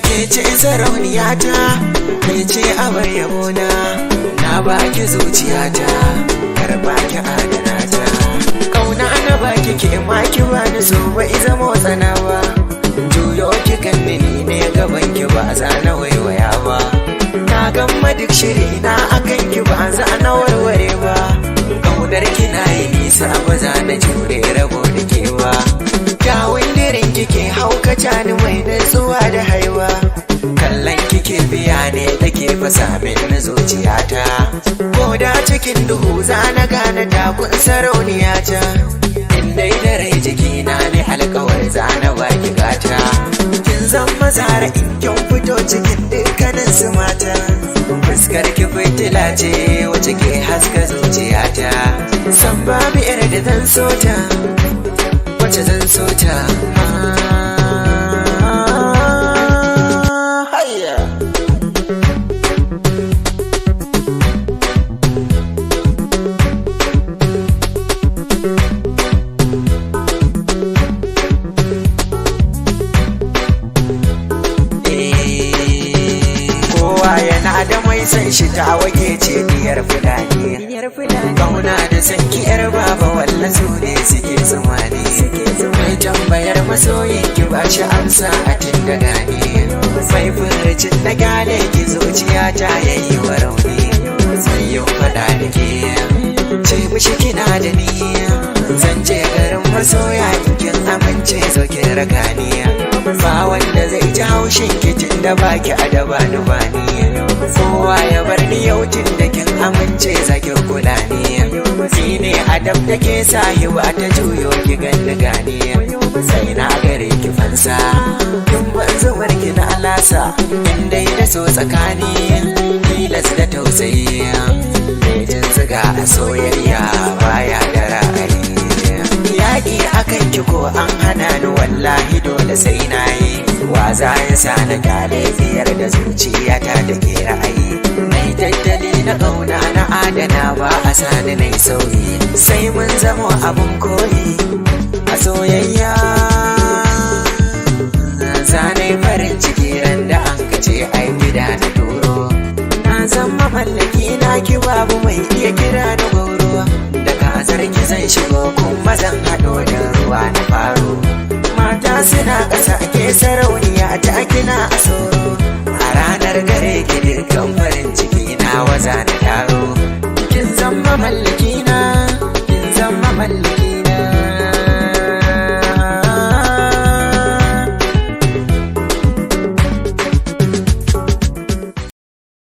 Ke ce sarauniyata, ke ce abar yabona, na baki zuciyata, karba ki adana ta. Kauna na baki ke maki bani so bai zama tsana ba. Juyo ki kan ni ne gaban ki ba za na waiwaya ba. Na gama duk shiri na akan ki ba za na warware ba. Kaunar ki na yi nisa ba za na jure rabo da ke ba. Kyawun dirin kike haukata ni mai nutsuwa da haiwa. Kallon kike biya ne take fasa min na zuciyata. Ko da cikin duhu za na gane takun sarauniyata. In dai da rai jikina ne alkawar za na baki gata. Kin zama zara in kin fito cikin dukkanin su mata. Fuskar ki fitila ce wacce ke haska zuciyata. San babu yar da zan so ta, wacce zan so ta. Yana da mai san shi ta wage ce diyar fulani. Kauna da sanki yar baba walla su ne suke zuma ne. Mai tambayar masoyin ki ba shi amsa a tun da gani. Mai furcin na gane ki zuciya ta yayi wa rauni. Sai yau faɗa da ke ce mishi kina da ni. Zan je garin masoya kin amince zo ki raganiya. Ba wanda zai ji haushin kitin da baki a daba ni bani. Kowa ya bar ni yau tun da kin amince zaki kula ni. Ni ne adab da ke sahiba ta juyo ki ganni gani. Sai na gare ki fansa kin ban zuwar ki na alasa. In dai da so tsakani tilas da tausayi. Mai jin ziga a soyayya baya da ra'ayi. Yaƙi akan ki ko an hana ni wallahi dole sai na yi. Wa za ya sa na kyale biyar da zuciyata da ke ra'ayi. Mai tattali na ƙauna na adana ba a sani na yi sauyi. Sai mun zamo abin koyi a soyayya. Zanai farin ciki ran da an kace ai gida na turo. Na zama mallaki na ki babu mai iya kira na gauro. Daga azarki zan shigo kuma zan haɗo da ruwa na faro. Mata suna ƙasa ke sarauniya ta kina a soro. A ranar gare ki dukkan farin ciki na waza na